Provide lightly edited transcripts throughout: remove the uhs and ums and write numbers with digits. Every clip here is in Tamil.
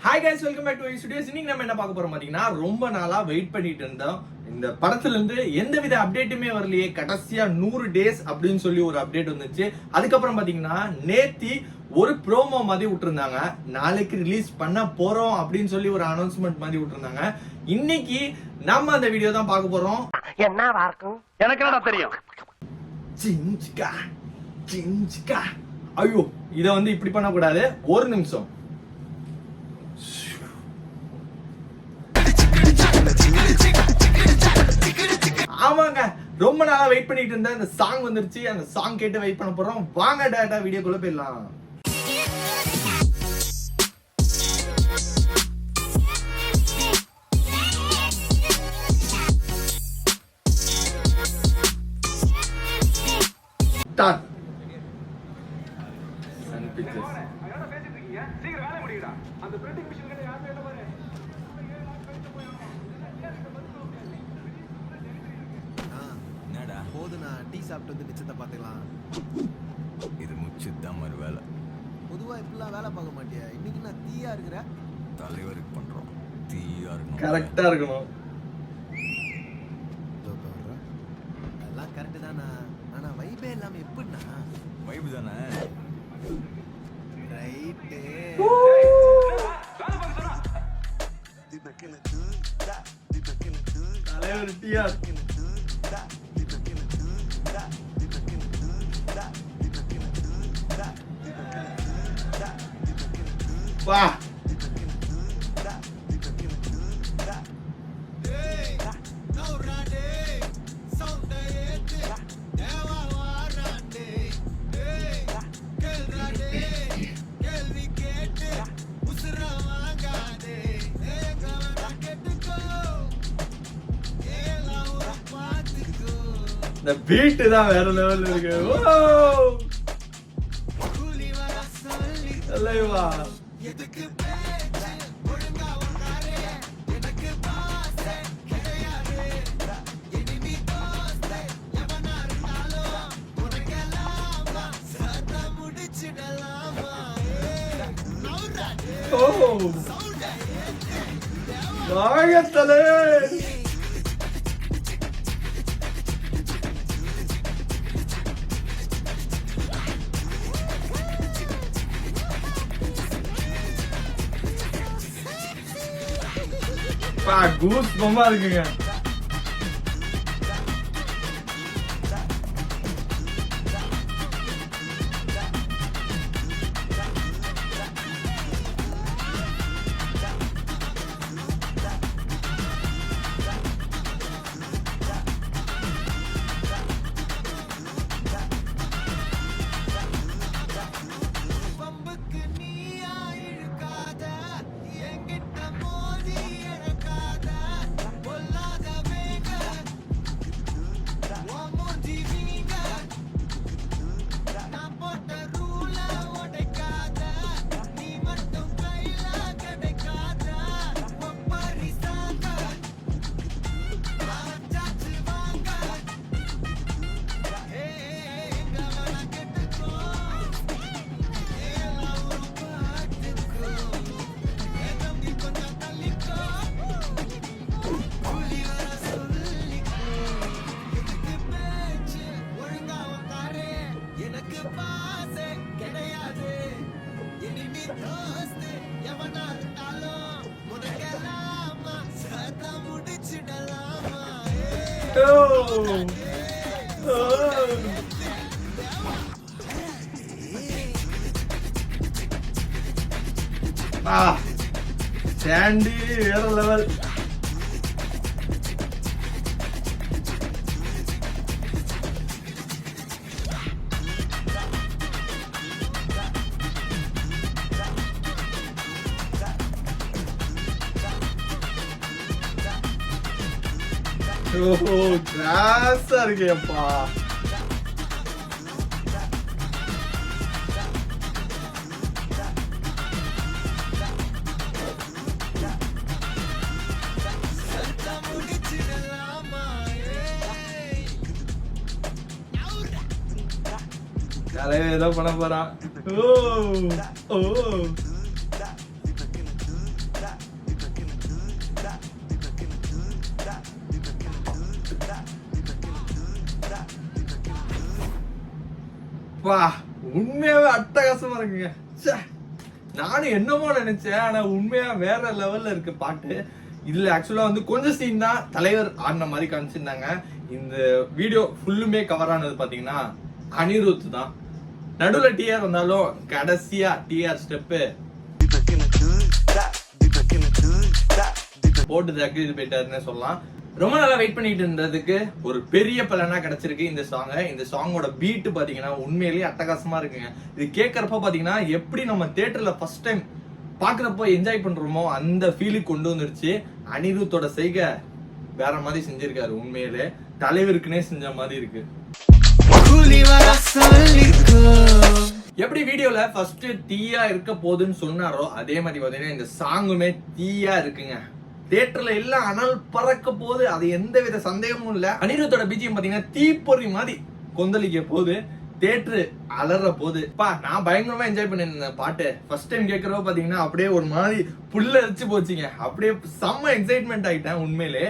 Hi guys, welcome back to studios. இன்னைக்கு நம்ம என்ன பார்க்க போறோம் பாத்தீங்கன்னா, ரொம்ப நாளா வெயிட் பண்ணிட்டு இருந்தோம். இந்த படத்துல இருந்து எந்தவித அப்டேட்டுமே வரலையே, கடைசியா 100 டேஸ் அப்படின்னு சொல்லி ஒரு அப்டேட் வந்துச்சு. அதுக்கப்புறம் பாத்தீங்கன்னா நேத்தி ஒரு ப்ரோமோ மாதிரி விட்டுருந்தாங்க. நாளைக்கு ரிலீஸ் பண்ண போறோம் அப்படின்னு சொல்லி ஒரு அனௌன்ஸ்மெண்ட் மாதிரி விட்டுருந்தாங்க. இன்னைக்கு நம்ம அந்த வீடியோ தான் பார்க்க போறோம். என்னவா இருக்கும் எனக்கு என்னடா தெரியும். சிஞ்சிகா சிஞ்சிகா. ஐயோ, இத வந்து இப்படி பண்ண கூடாது. ஒரு நிமிஷம். ஆமாங்க, ரொம்ப நாளா வெயிட் பண்ணிட்டு இருந்த அந்த சாங் வந்துருச்சு. அந்த சாங் கேட்டு வெயிட் பண்ண போறோம். வாங்க டேரக்டா வீடியோக்குள்ள போயிடலாம். ஸ்டார்ட். Sun Pictures. போதுண்ணா, டீ சாப்பிட்டு வந்து மிச்சத்தை பார்த்துக்கலாம். இது முச்சுதான் மறு வேலை. பொதுவாக இப்படிலாம் வேலை பார்க்க மாட்டியா? இன்னைக்கு நான் தீயா இருக்கிற தலைவருக்கு பண்றோம். தீயா இருக்கணும், கரெக்டா இருக்கணும். அதெல்லாம் கரெக்டு தானா? ஆனா வைபே இல்லாம எப்படின்னா வைப்பு தானே. ரைட்டு. தலைவர் டிஆர். வா. இந்த பீட் தான் வேற லெவல்ல இருக்கு. ஓ தலைவா. ஓ வாங்கத்தலே. கூஸ் பம்பா இருக்குங்க. சாண்டி வேற லெவல். ஓ கிளாஸா இருக்கேப்பா. தலைவர் ஏதோ பண்ண போறான். ஓ ஓ பா உண்மையாவே அட்டகாசமா இருக்குங்க. நானும் என்னமோ நினைச்சேன், ஆனா உண்மையா வேற லெவல்ல இருக்கு பாட்டு. இதுல ஆக்சுவலா வந்து கொஞ்சம் சீன் தான் தலைவர் ஆடின மாதிரி காமிச்சிருந்தாங்க. இந்த வீடியோ ஃபுல்லுமே கவர் ஆனது பாத்தீங்கன்னா அனிருத் தான். நடுவுல டிஆர் வந்தாலும் கடைசியா டிஆர் ஸ்டெப்பு போட்டு தக்கு இது போயிட்டாருன்னு சொல்லலாம். ரொம்ப நல்லா வெயிட் பண்ணிட்டு இருந்ததுக்கு ஒரு பெரிய பலனா கிடைச்சிருக்கு இந்த சாங். இந்த சாங்கோட பீட் பாத்தீங்கன்னா உண்மையிலேயே அட்டகாசமா இருக்குங்க. இது கேட்கறப்ப பாத்தீங்கன்னா எப்படி நம்ம தியேட்டர்ல ஃபர்ஸ்ட் டைம் பாக்குறப்போ என்ஜாய் பண்றோமோ அந்த ஃபீலுக்கு கொண்டு வந்துருச்சு. அனிருத்தோட செய்கை வேற மாதிரி செஞ்சிருக்காரு. உண்மையிலே தலைவருக்குனே செஞ்ச மாதிரி இருக்கு. எப்படி வீடியோல ஃபர்ஸ்ட் தீயா இருக்க போகுதுன்னு சொன்னாரோ அதே மாதிரி பாத்தீங்கன்னா இந்த சாங்குமே தீயா இருக்குங்க. தியேட்டர்ல எல்லாம் அனல் பறக்க போகுது, அது எந்த வித சந்தேகமும் இல்ல. அனிருத்தோட பிஜிஎம் பாத்தீங்கன்னா தீப்பொறி மாதிரி கொந்தளிக்க போகுது, தியேட்டர் அலற போகுது. நான் பயங்கரமா என்ஜாய் பண்ணிருந்தேன் பாட்டு. ஃபர்ஸ்ட் டைம் கேட்கறப்ப பாத்தீங்கன்னா அப்படியே ஒரு மாதிரி புல்ல அரிச்சு போச்சுங்க. அப்படியே செம்ம எக்ஸைட்மெண்ட் ஆயிட்டேன். உண்மையிலே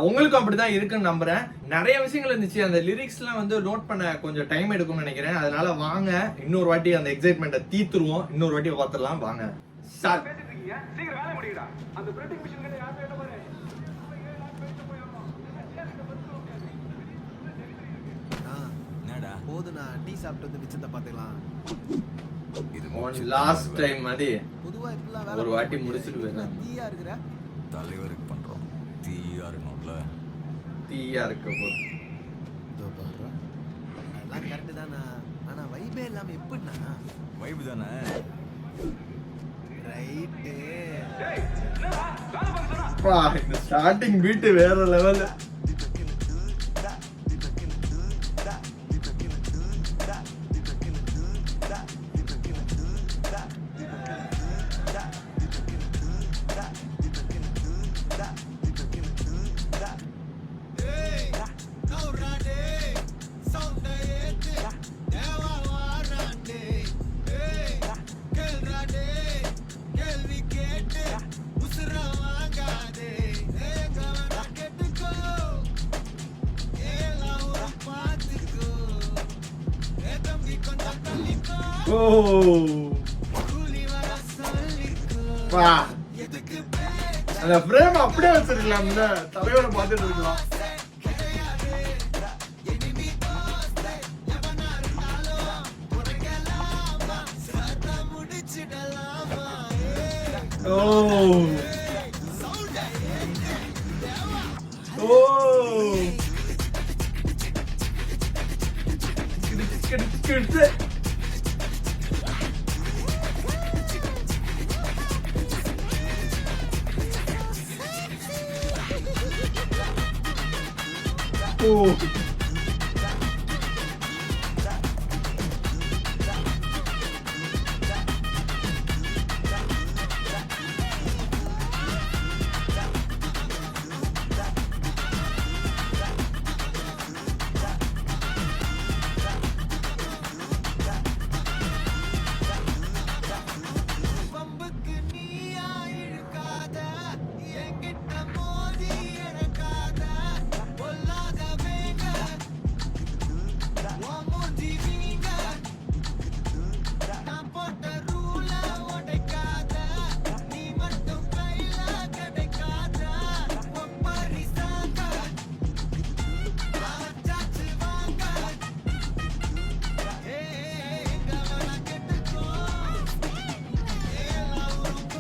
உங்களுக்கும் அப்படிதான் இருக்குன்னு நம்புறேன். நிறைய விஷயங்கள் இருந்துச்சு. அந்த லிரிக்ஸ் எல்லாம் வந்து நோட் பண்ண கொஞ்சம் டைம் எடுக்கும்னு நினைக்கிறேன். அதனால வாங்க இன்னொரு வாட்டி அந்த எக்ஸைட்மெண்ட்டை தீத்துருவோம். இன்னொரு வாட்டி பார்த்துடலாம் வாங்க. போதுண்ணா, டீ சாப்பிட்டு வந்து மிச்சத்தை பாத்துக்கலாம். இது லாஸ்ட் டைம் மாதிரி பொதுவா இப்பெல்லாம் ஒரு வாட்டி முடிச்சிட்டு போயிடலாம். தீயா இருக்கிற தலைவருக்கு பண்றோம். தீயா இருக்கணும்ல. தீயா இருக்க போது அதெல்லாம் கரெக்ட் தானா, ஆனா வைபே இல்லாம எப்படின்னா வைப் தானே. ரைட்டு. இந்த ஸ்டார்டிங் பீட் வேற லெவல். அந்த ஃப்ரேம் அப்படியே வச்சிருக்கலாம்ல, தலைவரை பார்த்துட்டு இருக்கலாம்.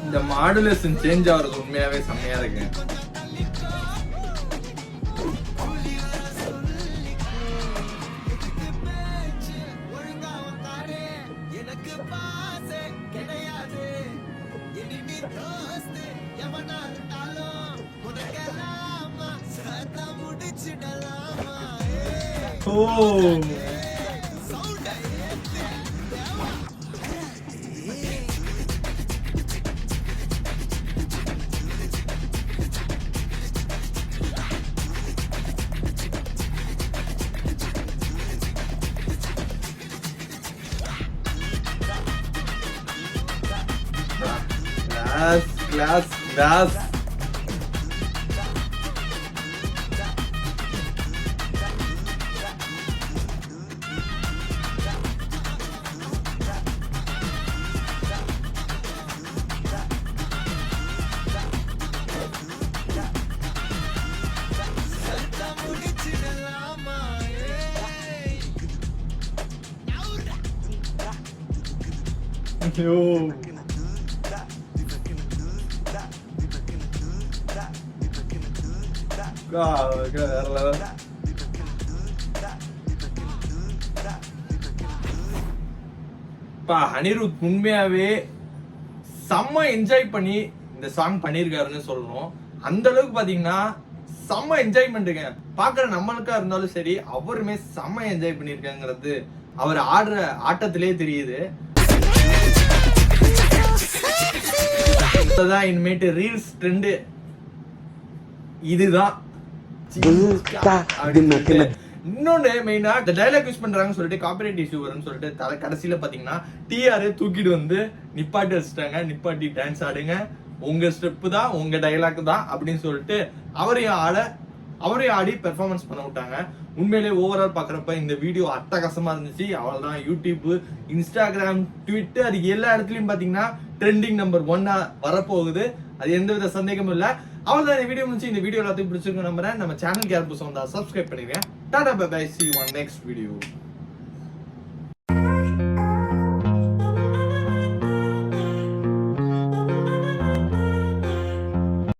இந்த மாடுலேஷன் சேஞ்ச் ஆகுறது உண்மையாவே செம்மையா இருக்கு. Glass. ஐயோ. வேற level. அனிருத் உண்மையாவே செம்ம என்ஜாய் பண்ணி இந்த சாங் பண்ணிருக்காருன்னு சொல்லணும். அந்த அளவுக்கு பாத்தீங்கன்னா செம்ம என்ஜாய்மெண்ட்டுங்க. பாக்குற நம்மளுக்கா இருந்தாலும் சரி, அவருமே செம்ம என்ஜாய் பண்ணிருக்காங்கிறது அவர் ஆடுற ஆட்டத்திலே தெரியுது. இனிமேட்டு ரீல்ஸ் ட்ரெண்ட் இதுதான். இன்னொன்னு மெயினா இந்த டைலாக் யூஸ் பண்றாங்கன்னு சொல்லிட்டு காப்பிரைட் இஷ்யூ வரும்னு சொல்லிட்டு கடைசியில பாத்தீங்கன்னா டிஆர் தூக்கிட்டு வந்து நிப்பாட்டி வச்சுட்டாங்க. நிப்பாட்டி டான்ஸ் ஆடுங்க, உங்க ஸ்டெப் தான், உங்க டைலாக் தான் அப்படின்னு சொல்லிட்டு அவரையும் ஆடி பெர்ஃபார்மன்ஸ் பண்ண விட்டாங்க. உண்மையிலேயே ஓவரால் பாக்குறப்ப இந்த வீடியோ அட்டகாசமா இருந்துச்சு. அவ்வளவுதான், யூடியூப், இன்ஸ்டாகிராம், ட்விட்டர் எல்லா இடத்துலயும் பாத்தீங்கன்னா ட்ரெண்டிங் நம்பர் 1 வரப்போகுது. அது எந்தவித சந்தேகமும் இல்ல. அவ்வளவுதான், இந்த வீடியோ முடிச்சு. இந்த வீடியோ எல்லாத்தையும் பிடிச்சிருக்கு நம்புறேன். நம்ம சேனலுக்கு யார் புதுசா வந்தா சப்ஸ்கிரைப் பண்ணிருக்கேன். Tata bye bye, see you on next video.